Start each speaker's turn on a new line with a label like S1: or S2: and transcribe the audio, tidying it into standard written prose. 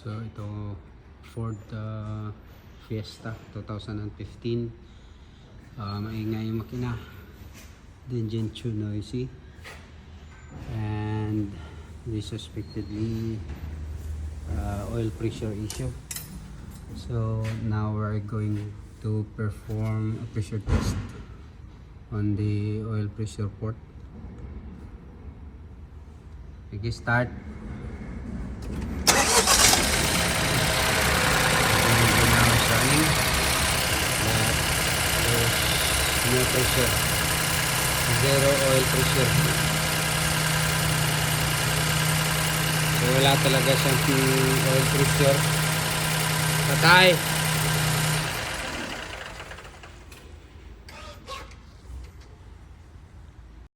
S1: So ito Ford Fiesta 2015. Maingay yung makina. The engine too noisy. And this suspectedly oil pressure issue. So now we're going to perform a pressure test on the oil pressure port. Okay, start. No pressure, zero oil pressure. So wala talaga siyang oil pressure. Patay.